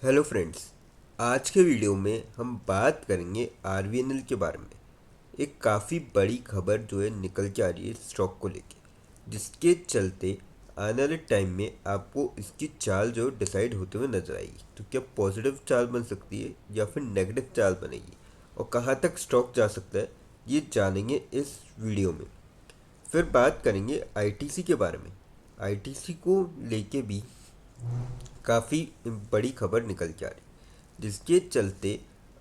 Hello friends. आज के video में हम बात करेंगे आरवीएनएल के बारे में। एक काफ़ी बड़ी खबर जो है निकल के आ रही है स्टॉक को लेके, जिसके चलते आने वाले टाइम में आपको इसकी चाल जो डिसाइड होते हुए नजर आएगी। तो क्या पॉजिटिव चाल बन सकती है या फिर नेगेटिव चाल बनेगी, और कहाँ तक स्टॉक जा सकता है, ये जानेंगे इस वीडियो में। फिर बात करेंगे आईटीसी के बारे में। आईटीसी को लेके भी काफ़ी बड़ी खबर निकल के आ रही, जिसके चलते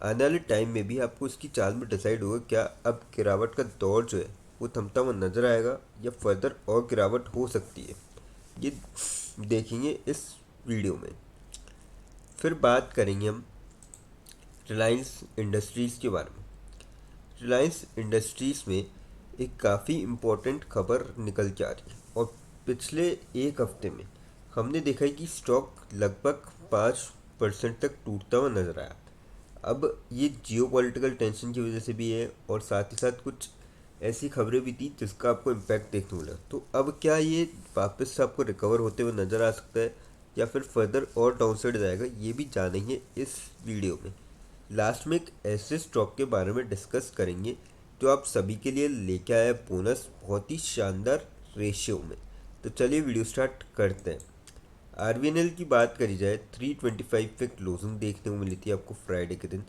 आने वाले टाइम में भी आपको इसकी चाल में डिसाइड होगा क्या अब गिरावट का दौर जो है वो थमता हुआ नजर आएगा या फर्दर और गिरावट हो सकती है, ये देखेंगे इस वीडियो में। फिर बात करेंगे हम रिलायंस इंडस्ट्रीज़ के बारे में। रिलायंस इंडस्ट्रीज़ में एक काफ़ी इम्पोर्टेंट खबर निकल के आ रही है, और पिछले एक हफ्ते में हमने देखा है कि स्टॉक लगभग 5% तक टूटता हुआ नजर आया। अब ये जियो पॉलिटिकल टेंशन की वजह से भी है, और साथ ही साथ कुछ ऐसी खबरें भी थी जिसका आपको इम्पैक्ट देखने को मिला। तो अब क्या ये वापस से आपको रिकवर होते हुए नज़र आ सकता है या फिर फर्दर और डाउन साइड जाएगा, ये भी जानेंगे इस वीडियो में। लास्ट में एक ऐसे स्टॉक के बारे में डिस्कस करेंगे जो आप सभी के लिए लेके आया बोनस बहुत ही शानदार रेशियो में। तो चलिए वीडियो स्टार्ट करते हैं। आरवीएनएल की बात करी जाए, 325 पे क्लोजिंग देखने को मिली थी आपको फ्राइडे के दिन।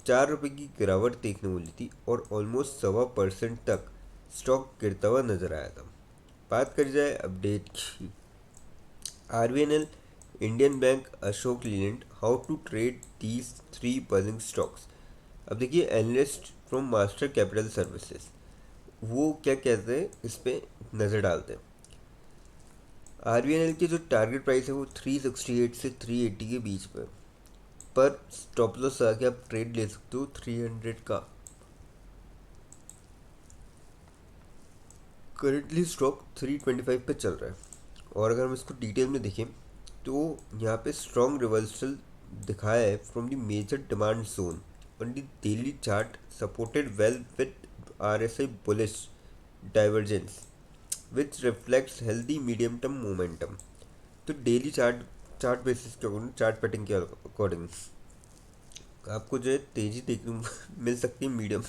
4 रुपये की गिरावट देखने को मिली थी, और ऑलमोस्ट 1.25% तक स्टॉक गिरता हुआ नजर आया था। बात करी जाए अपडेट की, RVNL, Indian Bank, Ashok Leyland, how to trade these three buzzing stocks. अब देखिए, analyst from Master Capital Services वो क्या कहते हैं, इस पे नज़र डालते हैं। आरवीएनएल की जो टारगेट प्राइस है वो 368 से 380 के बीच में, पर स्टॉप लॉस आके आप ट्रेड ले सकते हो 300 का। करंटली स्टॉक 325 पे चल रहा है, और अगर हम इसको डिटेल में देखें तो यहाँ पे स्ट्रॉन्ग रिवर्सल दिखाया है from the major demand zone on the daily chart, supported well with RSI bullish divergence which reflects healthy medium term momentum. तो डेली चार्ट चार्ट बेसिस के अकॉर्डिंग, चार्ट पैटर्न के अकॉर्डिंग आपको जो है तेजी देखने को मिल सकती है मीडियम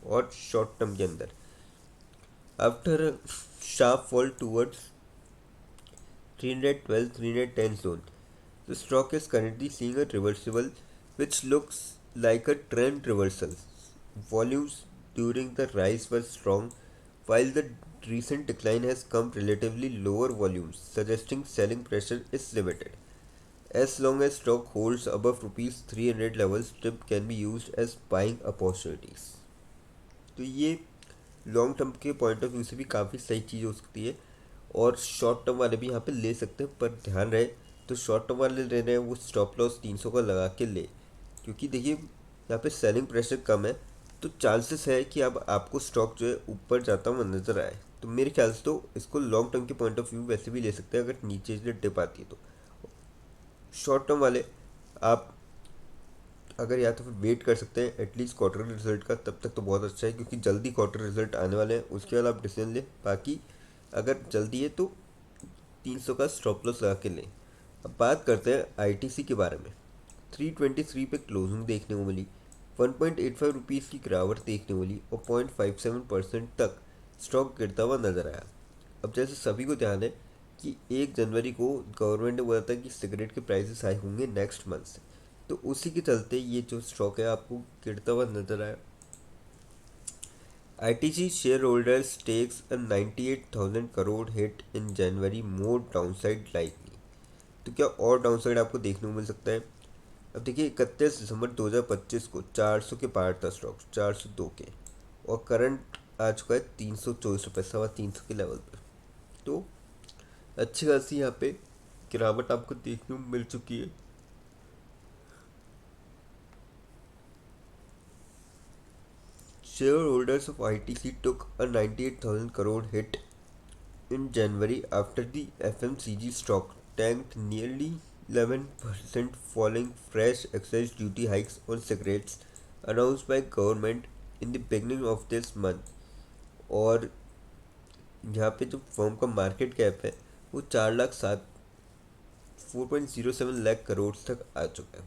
और शॉर्ट टर्म के अंदर। After sharp fall towards 312 310 zone, the stock is currently seeing a reversible which looks like a trend reversal. Volumes during the rise were strong, while the recent decline has come relatively lower volumes, suggesting selling pressure is limited. As long as stock holds above rupees 300 levels, dip can be used as buying opportunities. तो ये long term के point of view से भी काफ़ी सही चीज़ हो सकती है, और शॉर्ट टर्म वाले भी यहाँ पे ले सकते हैं, पर ध्यान रहे तो शॉर्ट टर्म वाले ले रहे हैं वो स्टॉप लॉस 300 का लगा के ले, क्योंकि देखिए यहाँ पे सेलिंग प्रेशर कम है, तो चांसेस है कि अब आपको स्टॉक जो है ऊपर जाता हुआ नजर आए। तो मेरे ख्याल से तो इसको लॉन्ग टर्म के पॉइंट ऑफ व्यू वैसे भी ले सकते हैं, अगर नीचे से डिप आती है तो। शॉर्ट टर्म वाले आप अगर या तो फिर वेट कर सकते हैं एटलीस्ट क्वार्टर रिजल्ट का, तब तक तो बहुत अच्छा है, क्योंकि जल्दी क्वार्टर रिजल्ट आने वाले हैं, उसके बाद आप डिसीजन लें। बाकी अगर जल्दी है तो 300 का स्टॉप लॉस लगा के लें। अब बात करते हैं आईटीसी के बारे में। 323 पे क्लोजिंग देखने को मिली, 1.85 रुपीज़ की गिरावट देखने को मिली, और 0.57% तक स्टॉक गिरता हुआ नजर आया। अब जैसे सभी को ध्यान है कि 1 जनवरी को गवर्नमेंट ने बोला था कि सिगरेट के प्राइसेस हाई होंगे नेक्स्ट मंथ से, तो उसी के चलते ये जो स्टॉक है आपको गिरता हुआ नजर आया। ITC shareholders takes a 98,000 crore hit in January, more downside likely। तो क्या और डाउनसाइड आपको देखने को मिल सकता है? अब देखिए, 31 दिसंबर 2025 को 400 के पार था स्टॉक, 402 के, और करंट आ चुका है 324 रुपये, 325 के लेवल पर। तो अच्छी खासी यहाँ पे गिरावट आपको देखने को मिल चुकी है। Shareholders of ITC took a 98,000 crore hit in January after the FMCG stock tanked nearly 11% following fresh excise duty hikes on cigarettes announced by government in the beginning of this month। और यहाँ पे जो firm का market cap है वो 4,07,000 4.07 लाख करोड़ तक आ चुका है।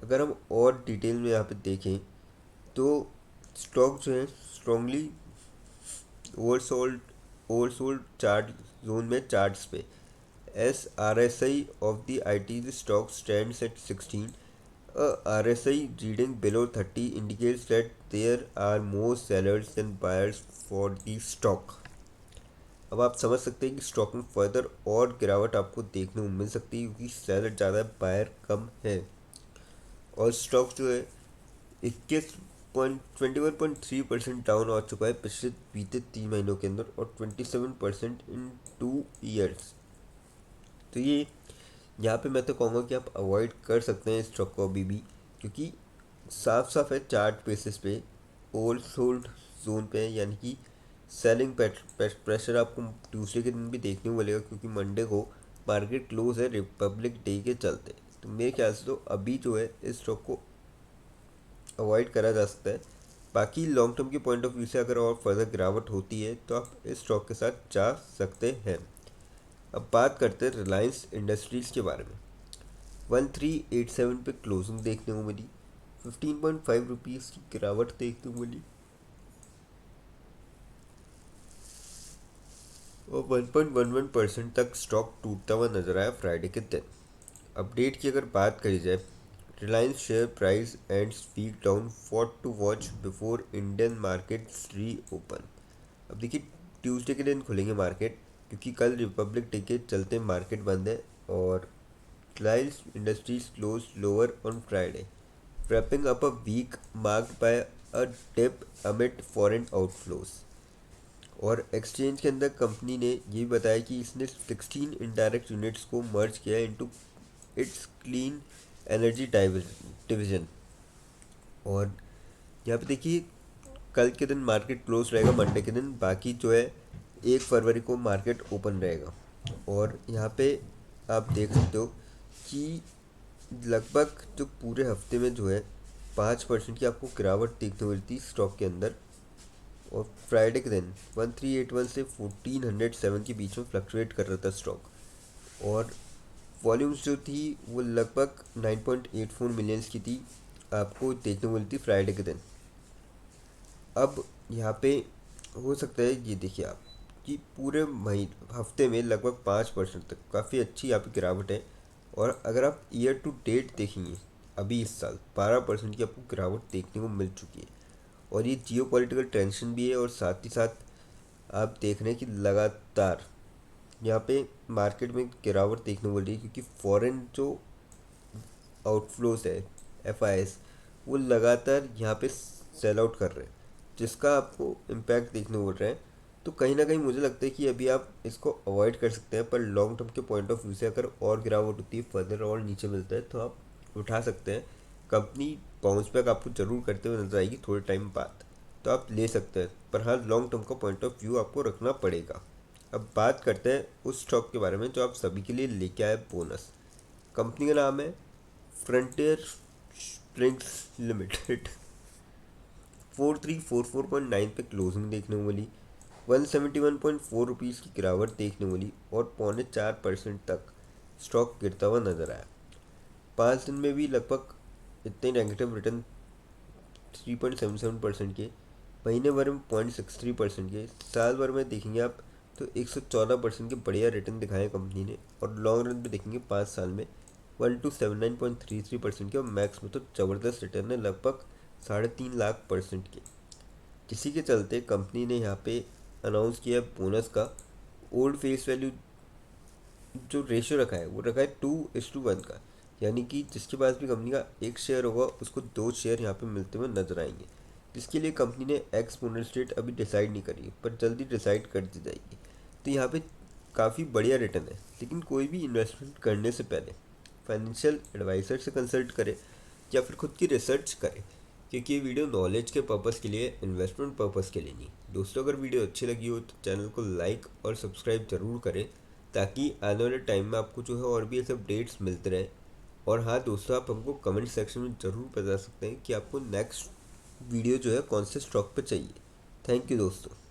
अगर हम और डिटेल में यहाँ पे देखें तो स्टॉक जो है strongly oversold oversold chart zone में चार्ट्स पे S R S I of the I T stock stands eight 16. A RSI reading below 30 indicates that there are more sellers than buyers for the stock. अब आप समझ सकते हैं कि stock में further और गिरावट आपको देखने को मिल सकती है क्योंकि सेलर ज़्यादा है बायर कम है। और स्टॉक जो है 21.3% डाउन आ चुका है पिछले बीते 3 महीनों के अंदर और 27% इन 2 ईयर्स। तो ये यहाँ पे मैं तो कहूँगा कि आप अवॉइड कर सकते हैं स्टॉक को अभी भी, क्योंकि साफ साफ है चार्ट बेसिस पे ओवर सोल्ड जोन पे है, यानी कि सेलिंग प्रेशर आपको ट्यूसडे के दिन भी देखने को मिलेगा क्योंकि मंडे को मार्केट क्लोज है रिपब्लिक डे के चलते। तो मेरे ख्याल से तो अभी जो है इस स्टॉक को अवॉइड करा जा सकता है। बाकी लॉन्ग टर्म के पॉइंट ऑफ व्यू से अगर और फर्दर गिरावट होती है तो आप इस स्टॉक के साथ जा सकते हैं। अब बात करते हैं रिलायंस इंडस्ट्रीज़ के बारे में। 1387 पे क्लोजिंग देखने को मिली, 15.5 रुपीज़ की गिरावट देखने को मिली और 1.11% तक स्टॉक टूटता हुआ नजर आया फ्राइडे के दिन। अपडेट की अगर बात करी जाए, Reliance share price ends week down four to watch before Indian markets reopen. अब देखिए ट्यूसडे के दिन खुलेंगे मार्केट क्योंकि कल रिपब्लिक डे के चलते मार्केट बंद है और Reliance Industries closed lower on Friday, wrapping up a week marked by a dip amid foreign outflows. और एक्सचेंज के अंदर कंपनी ने ये बताया कि इसने 16 इनडायरेक्ट यूनिट्स को मर्ज किया into its clean energy division. और यहाँ पे देखिए कल के दिन मार्केट क्लोज रहेगा, मंडे के दिन, बाकी जो है 1 फरवरी को मार्केट ओपन रहेगा। और यहाँ पे आप देख सकते हो कि लगभग जो पूरे हफ्ते में जो है 5% की आपको गिरावट देखने को मिलती स्टॉक के अंदर। और फ्राइडे के दिन 1381 से 1407 के बीच में फ्लक्चुएट कर रहा था स्टॉक और वॉल्यूम्स जो थी वो लगभग 9.84 मिलियंस की थी आपको देखने को मिलती फ्राइडे के दिन। अब यहाँ पे हो सकता है ये देखिए आप कि पूरे हफ्ते में लगभग 5% तक काफ़ी अच्छी यहाँ पे गिरावट है। और अगर आप ईयर टू डेट देखेंगे अभी इस साल 12% की आपको गिरावट देखने को मिल चुकी है। और ये जियो पॉलिटिकल टेंशन भी है और साथ ही साथ आप देख रहे हैं कि लगातार यहाँ पे मार्केट में गिरावट देखने को मिल रही है क्योंकि फॉरेन जो आउटफ्लोज है एफ वो लगातार यहाँ पे सेल आउट कर रहे हैं जिसका आपको इम्पैक्ट देखने को मिल रहा है। तो कहीं ना कहीं मुझे लगता है कि अभी आप इसको अवॉइड कर सकते हैं, पर लॉन्ग टर्म के पॉइंट ऑफ व्यू से अगर और गिरावट होती है फर्दर और नीचे मिलता है तो आप उठा सकते हैं। कंपनी बाउंस बैक आपको ज़रूर करते हुए नजर आएगी थोड़े टाइम बाद, तो आप ले सकते हैं, पर हाँ लॉन्ग टर्म का पॉइंट ऑफ व्यू आपको रखना पड़ेगा। अब बात करते हैं उस स्टॉक के बारे में जो आप सभी के लिए लेके आए बोनस। कंपनी का नाम है फ्रंटियर स्प्रिंग्स लिमिटेड। 4344.9 पे क्लोजिंग देखने को मिली, 171.4 रुपीज़ की गिरावट देखने को मिली और 3.25% तक स्टॉक गिरता हुआ नजर आया। 5 दिन में भी लगभग इतने नेगेटिव रिटर्न 3.77% के, महीने भर में 0.63% के, साल भर में देखेंगे आप तो 114% के बढ़िया रिटर्न दिखाए कंपनी ने। और लॉन्ग रन पे देखेंगे 5 साल में 1279.33% के और मैक्स में तो ज़बरदस्त रिटर्न है लगभग 3.5 लाख% के। जिसी के चलते कंपनी ने यहाँ पे अनाउंस किया बोनस का ओल्ड फेस वैल्यू जो रेशियो रखा है वो रखा है 2:1 का, यानी कि जिसके पास भी कंपनी का एक शेयर होगा उसको 2 शेयर यहाँ पे मिलते हुए नजर आएंगे। जिसके लिए कंपनी ने एक्स बोनस डेट अभी डिसाइड नहीं करी पर जल्दी डिसाइड कर दी जाएगी। तो यहाँ पे काफ़ी बढ़िया रिटर्न है, लेकिन कोई भी इन्वेस्टमेंट करने से पहले फाइनेंशियल एडवाइज़र से कंसल्ट करें या फिर खुद की रिसर्च करें, क्योंकि ये वीडियो नॉलेज के पर्पज़ के लिए, इन्वेस्टमेंट पर्पज़ के लिए नहीं। दोस्तों अगर वीडियो अच्छी लगी हो तो चैनल को लाइक और सब्सक्राइब ज़रूर करें ताकि आने वाले टाइम में आपको जो है और भी ऐसे अपडेट्स मिलते रहे। और हाँ दोस्तों, आप हमको कमेंट सेक्शन में ज़रूर बता सकते हैं कि आपको नेक्स्ट वीडियो जो है कौन से स्टॉक पे चाहिए। थैंक यू दोस्तों।